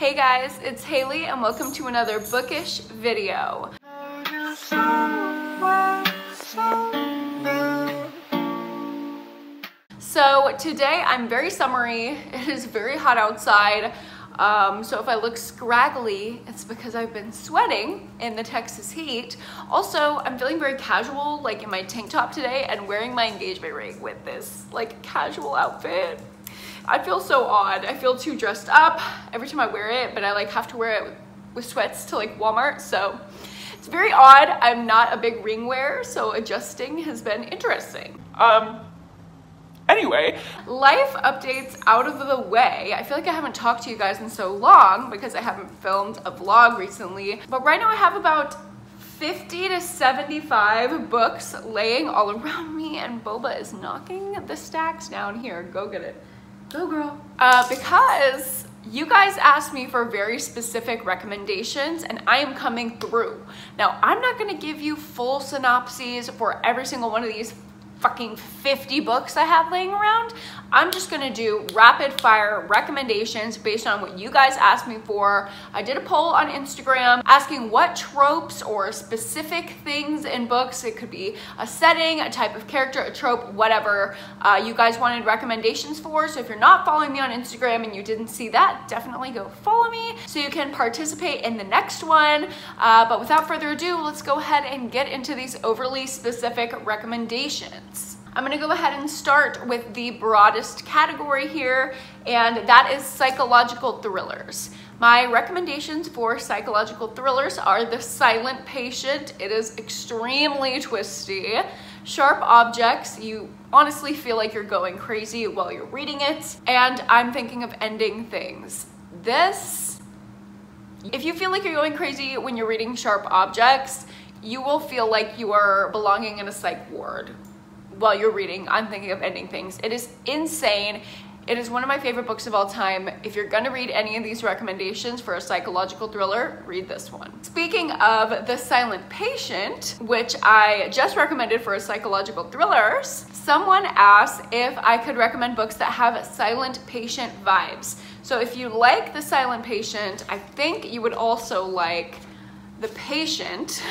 Hey guys, it's Haley and welcome to another bookish video. So today I'm very summery. It is very hot outside. So if I look scraggly, it's because I've been sweating in the Texas heat. Also, I'm feeling very casual, like in my tank top today and wearing my engagement ring with this like casual outfit. I feel so odd. I feel too dressed up every time I wear it, but I like have to wear it with sweats to like Walmart. So it's very odd. I'm not a big ring wearer, so adjusting has been interesting. Anyway, life updates out of the way. I feel like I haven't talked to you guys in so long because I haven't filmed a vlog recently. But right now I have about 50 to 75 books laying all around me, and Boba is knocking the stacks down here. Go get it. Go girl. Because you guys asked me for very specific recommendations and I am coming through. Now, I'm not gonna give you full synopses for every single one of these fucking 50 books I have laying around. I'm just gonna do rapid fire recommendations based on what you guys asked me for. I did a poll on Instagram asking what tropes or specific things in books, it could be a setting, a type of character, a trope, whatever, you guys wanted recommendations for. So if you're not following me on Instagram and you didn't see that, definitely go follow me so you can participate in the next one. But without further ado, let's go ahead and get into these overly specific recommendations. I'm gonna go ahead and start with the broadest category here, and that is psychological thrillers. My recommendations for psychological thrillers are The Silent Patient. It is extremely twisty. Sharp Objects, you honestly feel like you're going crazy while you're reading it. And I'm Thinking of Ending Things. This, if you feel like you're going crazy when you're reading Sharp Objects, you will feel like you are belonging in a psych ward while you're reading I'm Thinking of Ending Things. It is insane. It is one of my favorite books of all time. If you're gonna read any of these recommendations for a psychological thriller, read this one. Speaking of The Silent Patient, which I just recommended for psychological thrillers, someone asked if I could recommend books that have silent patient vibes. So if you like The Silent Patient, I think you would also like The Patient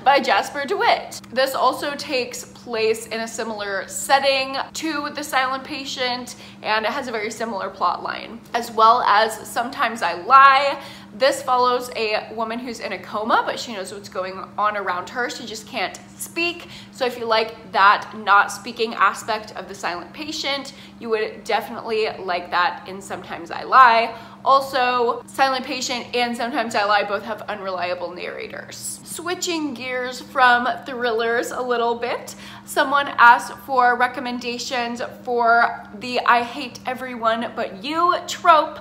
by Jasper DeWitt. This also takes place in a similar setting to The Silent Patient, and it has a very similar plot line. As well as Sometimes I Lie. This follows a woman who's in a coma, but she knows what's going on around her. She just can't speak. So if you like that not speaking aspect of The Silent Patient, you would definitely like that in Sometimes I Lie. Also, Silent Patient and Sometimes I Lie both have unreliable narrators. Switching gears from thrillers a little bit, someone asked for recommendations for the I hate everyone but you trope.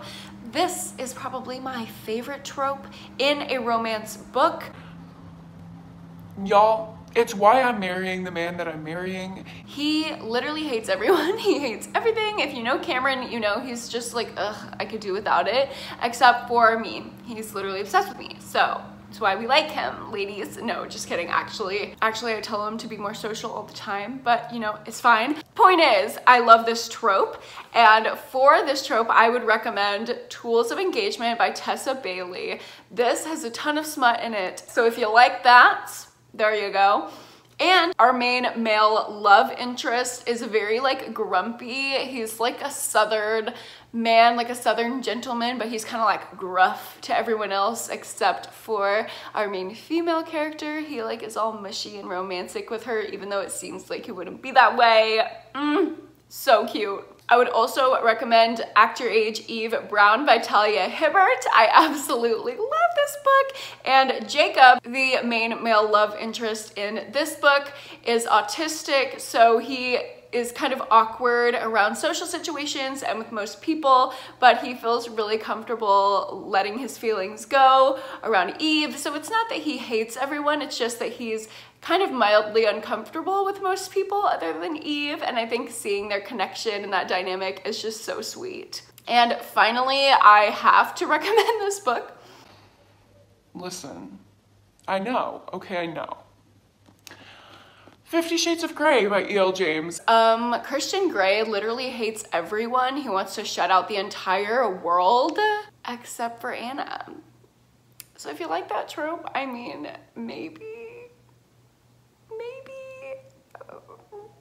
This is probably my favorite trope in a romance book. y'all, it's why I'm marrying the man that I'm marrying. He literally hates everyone. He hates everything. If you know Cameron, you know he's just like, ugh, I could do without it, except for me. He's literally obsessed with me. So that's why we like him, ladies. No, just kidding. Actually, I tell him to be more social all the time, but you know, it's fine. Point is, I love this trope. And for this trope, I would recommend Tools of Engagement by Tessa Bailey. This has a ton of smut in it. So if you like that, there you go. And our main male love interest is very like grumpy. He's like a southern man, like a southern gentleman, but he's kind of like gruff to everyone else except for our main female character. He like is all mushy and romantic with her, even though it seems like he wouldn't be that way. So cute. I would also recommend Act Your Age Eve Brown by Talia Hibbert. I absolutely love this book. And Jacob, the main male love interest in this book, is autistic, so he is kind of awkward around social situations and with most people, but he feels really comfortable letting his feelings go around Eve. So it's not that he hates everyone, it's just that he's kind of mildly uncomfortable with most people other than Eve, and I think seeing their connection and that dynamic is just so sweet. And finally, I have to recommend this book. Listen, I know, okay, I know. 50 Shades of Grey by E.L. James. Christian Grey literally hates everyone. He wants to shut out the entire world except for Anna. So if you like that trope, I mean, maybe.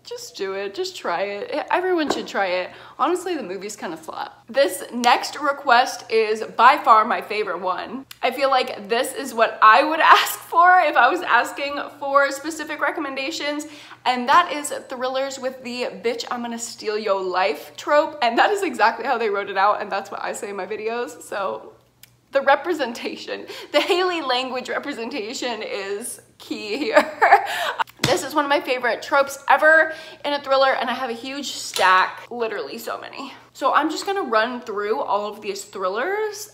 Just do it, just try it. Everyone should try it. Honestly, the movie's kind of flop. This next request is by far my favorite one. I feel like this is what I would ask for if I was asking for specific recommendations, and that is thrillers with the bitch, I'm gonna steal your life trope. And that is exactly how they wrote it out, and that's what I say in my videos. So the representation, the Hailey language representation is key here. This is one of my favorite tropes ever in a thriller, and I have a huge stack, literally so many. So I'm just gonna run through all of these thrillers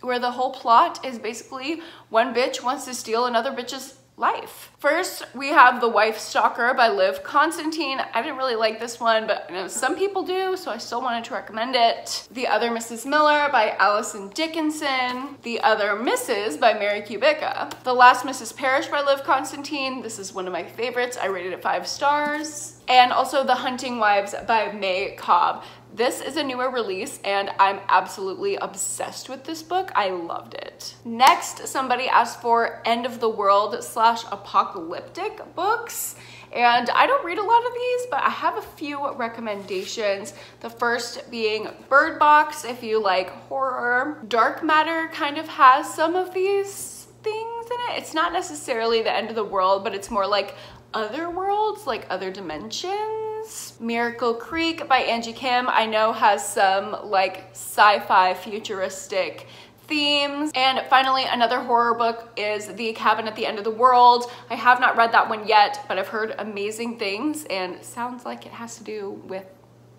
where the whole plot is basically one bitch wants to steal another bitch's life. First, we have The Wife Stalker by Liv Constantine. I didn't really like this one, but I know some people do, so I still wanted to recommend it. The Other Mrs. Miller by Alison Dickinson. The Other Mrs. by Mary Kubica. The Last Mrs. Parrish by Liv Constantine. This is one of my favorites. I rated it 5 stars. And also The Hunting Wives by May Cobb. This is a newer release and I'm absolutely obsessed with this book. I loved it. Next, somebody asked for end of the world / apocalyptic books. And I don't read a lot of these, but I have a few recommendations. The first being Bird Box, if you like horror. Dark Matter kind of has some of these things in it. It's not necessarily the end of the world, but it's more like other worlds, like other dimensions. Miracle Creek by Angie Kim, I know has some like sci-fi futuristic themes. And finally, another horror book is The Cabin at the End of the World. I have not read that one yet, but I've heard amazing things and it sounds like it has to do with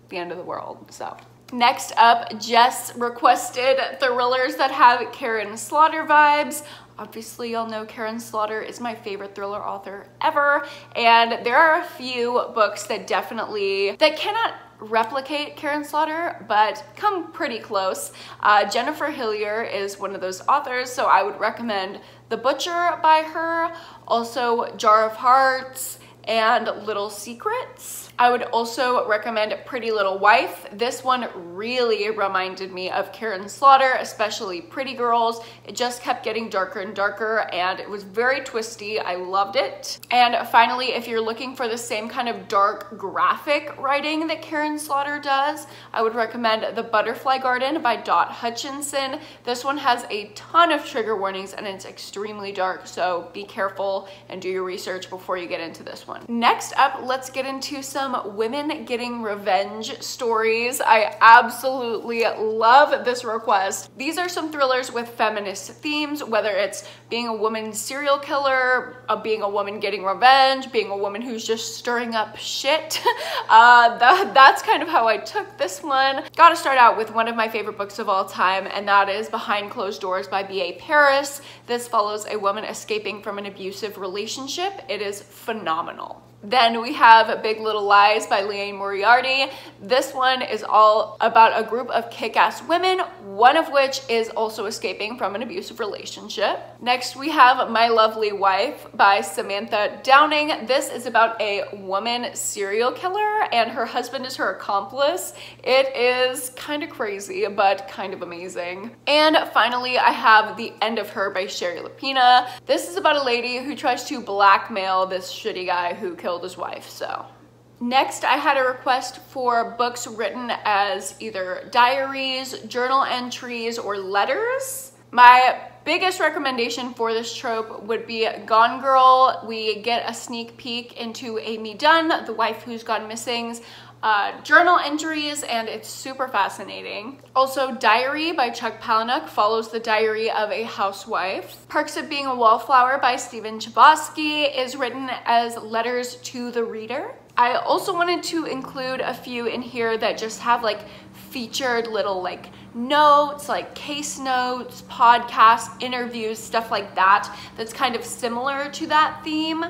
the end of the world, so. Next up, Jess requested thrillers that have Karen Slaughter vibes. Obviously, y'all know Karen Slaughter is my favorite thriller author ever, and there are a few books that cannot replicate Karen Slaughter, but come pretty close. Jennifer Hillier is one of those authors, so I would recommend The Butcher by her, also Jar of Hearts, and Little Secrets. I would also recommend Pretty Little Wife. This one really reminded me of Karen Slaughter, especially Pretty Girls. It just kept getting darker and darker and it was very twisty. I loved it. And finally, if you're looking for the same kind of dark graphic writing that Karen Slaughter does, I would recommend The Butterfly Garden by Dot Hutchinson. This one has a ton of trigger warnings and it's extremely dark, so be careful and do your research before you get into this one. Next up, let's get into some women getting revenge stories. I absolutely love this request. These are some thrillers with feminist themes, whether it's being a woman serial killer, being a woman getting revenge, being a woman who's just stirring up shit. That's kind of how I took this one. Gotta start out with one of my favorite books of all time, and that is Behind Closed Doors by B.A. Paris. This follows a woman escaping from an abusive relationship. It is phenomenal. Then we have Big Little Lies by Liane Moriarty. This one is all about a group of kick-ass women, one of which is also escaping from an abusive relationship. Next, we have My Lovely Wife by Samantha Downing. This is about a woman serial killer and her husband is her accomplice. It is kind of crazy, but kind of amazing. And finally, I have The End of Her by Sherry Lapina. This is about a lady who tries to blackmail this shitty guy who killed his wife, so. Next, I had a request for books written as either diaries, journal entries, or letters. My biggest recommendation for this trope would be Gone Girl. We get a sneak peek into Amy Dunn, the wife who's gone missing's journal entries, and it's super fascinating. Also, Diary by Chuck Palahniuk follows the diary of a housewife. Perks of Being a Wallflower by Stephen Chbosky is written as letters to the reader. I also wanted to include a few in here that just have like featured little like notes, like case notes, podcasts, interviews, stuff like that, that's kind of similar to that theme.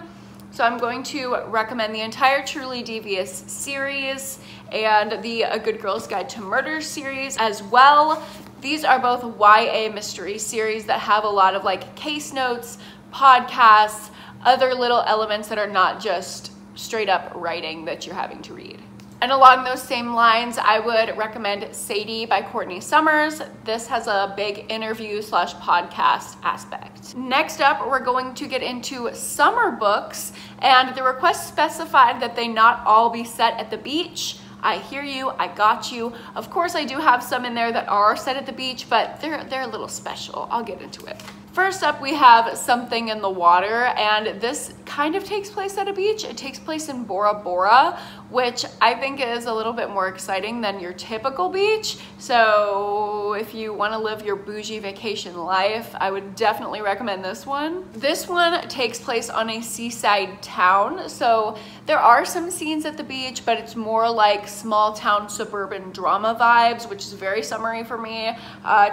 So I'm going to recommend the entire Truly Devious series and the A Good Girl's Guide to Murder series as well. These are both YA mystery series that have a lot of like case notes, podcasts, other little elements that are not just straight up writing that you're having to read. And along those same lines, I would recommend Sadie by Courtney Summers. This has a big interview / podcast aspect. Next up, we're going to get into summer books, and the request specified that they not all be set at the beach. I hear you, I got you. Of course, I do have some in there that are set at the beach, but they're a little special. I'll get into it. First up, we have Something in the Water, and this kind of takes place at a beach. It takes place in Bora Bora, which I think is a little bit more exciting than your typical beach. So if you want to live your bougie vacation life, I would definitely recommend this one. This one takes place on a seaside town, so there are some scenes at the beach, but it's more like small town suburban drama vibes, which is very summery for me.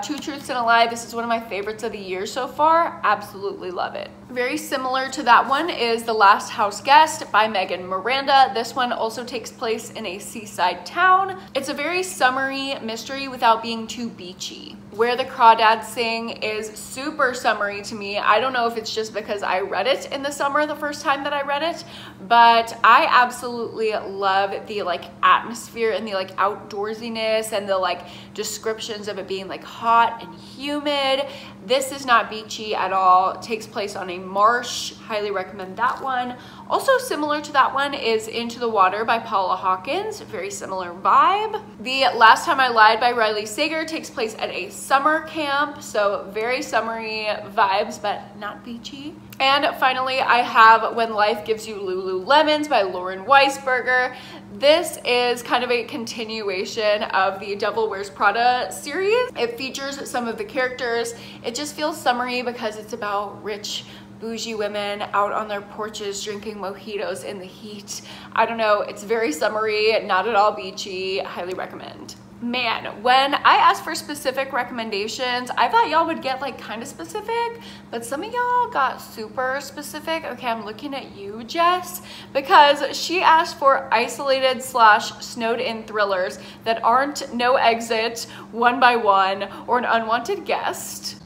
Two Truths and a Lie, this is one of my favorites of the year so far. Absolutely love it. Very similar to that one is The Last House Guest by Megan Miranda. This one also takes place in a seaside town. It's a very summery mystery without being too beachy. Where the Crawdads Sing is super summery to me. I don't know if it's just because I read it in the summer the first time that I read it, but I absolutely love the like atmosphere and the like outdoorsiness and the like descriptions of it being like hot and humid. This is not beachy at all. It takes place on a marsh. Highly recommend that one. Also similar to that one is Into the Water by Paula Hawkins. Very similar vibe. The Last Time I Lied by Riley Sager takes place at a summer camp, so very summery vibes, but not beachy. And finally, I have When Life Gives You Lululemons by Lauren Weisberger. This is kind of a continuation of the Devil Wears Prada series. It features some of the characters. It just feels summery because it's about rich, bougie women out on their porches drinking mojitos in the heat. I don't know, it's very summery, not at all beachy. Highly recommend. Man, when I asked for specific recommendations, I thought y'all would get like kind of specific, but some of y'all got super specific. Okay, I'm looking at you, Jess, because she asked for isolated / snowed in thrillers that aren't No Exit, One by One, or An Unwanted Guest.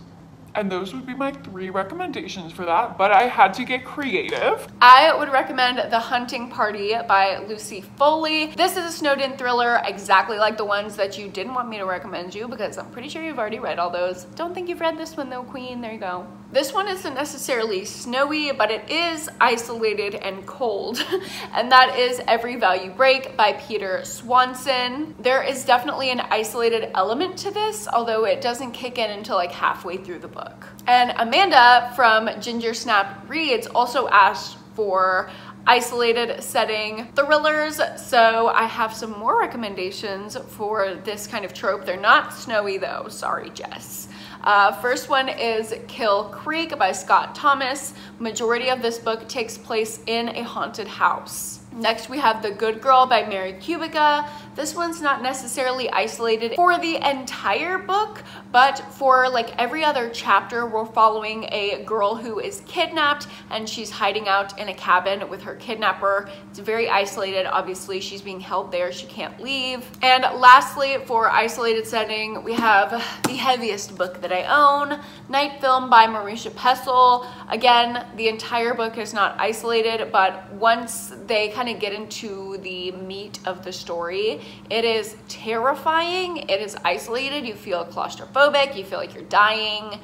And those would be my 3 recommendations for that, but I had to get creative. I would recommend The Hunting Party by Lucy Foley. This is a snowed-in thriller exactly like the ones that you didn't want me to recommend you, because I'm pretty sure you've already read all those. Don't think you've read this one though, Queen. There you go. This one isn't necessarily snowy, but it is isolated and cold, and that is Every Value Break by Peter Swanson. There is definitely an isolated element to this, although it doesn't kick in until like halfway through the book. And Amanda from Ginger Snap Reads also asked for isolated setting thrillers, so I have some more recommendations for this kind of trope. They're not snowy though, sorry Jess. First one is Kill Creek by Scott Thomas. Majority of this book takes place in a haunted house. Next, we have The Good Girl by Mary Kubica. This one's not necessarily isolated for the entire book, but for like every other chapter, we're following a girl who is kidnapped and she's hiding out in a cabin with her kidnapper. It's very isolated. Obviously, she's being held there. She can't leave. And lastly, for isolated setting, we have the heaviest book that I own, Night Film by Marisha Pessel. Again, the entire book is not isolated, but once they kind of get into the meat of the story, it is terrifying. It is isolated. You feel claustrophobic. You feel like you're dying.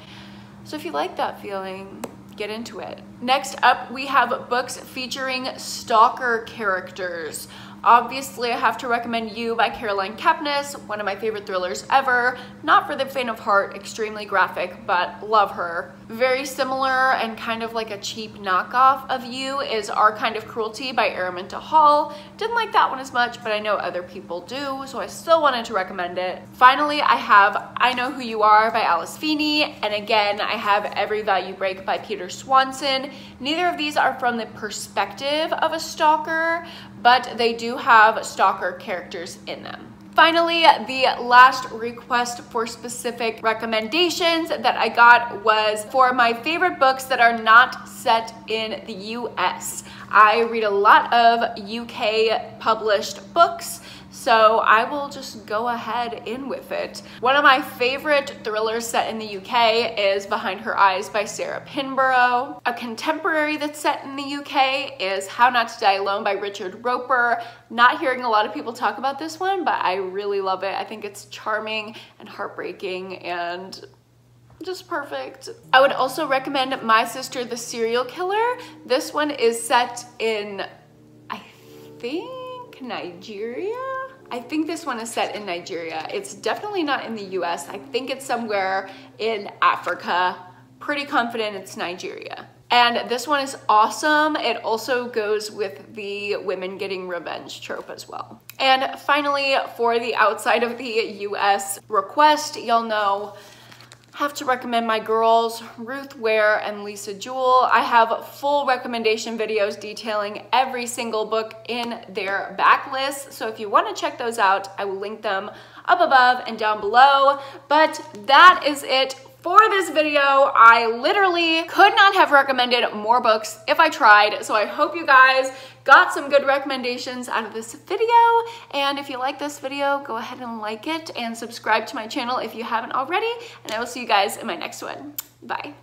So if you like that feeling, get into it. Next up, we have books featuring stalker characters. Obviously, I have to recommend You by Caroline Kepnes, one of my favorite thrillers ever. Not for the faint of heart, extremely graphic, but love her. Very similar and kind of like a cheap knockoff of You is Our Kind of Cruelty by Araminta Hall. Didn't like that one as much, but I know other people do, so I still wanted to recommend it. Finally, I have I Know Who You Are by Alice Feeney, and again, I have Every Value Break by Peter Swanson. Neither of these are from the perspective of a stalker, but they do have stalker characters in them. Finally, the last request for specific recommendations that I got was for my favorite books that are not set in the US. I read a lot of UK published books So I will just go ahead in with it. One of my favorite thrillers set in the UK is Behind Her Eyes by Sarah Pinborough. A contemporary that's set in the UK is How Not to Die Alone by Richard Roper. Not hearing a lot of people talk about this one, but I really love it. I think it's charming and heartbreaking and just perfect. I would also recommend My Sister the Serial Killer. This one is set in, I think, Nigeria? I think this one is set in Nigeria. It's definitely not in the US. I think it's somewhere in Africa. Pretty confident it's Nigeria. And this one is awesome. It also goes with the women getting revenge trope as well. And finally, for the outside of the US request, y'all know have to recommend my girls, Ruth Ware and Lisa Jewell. I have full recommendation videos detailing every single book in their backlist. So if you want to check those out, I will link them up above and down below. But that is it for this video. I literally could not have recommended more books if I tried. So I hope you guys got some good recommendations out of this video. And if you like this video, go ahead and like it and subscribe to my channel if you haven't already. And I will see you guys in my next one. Bye.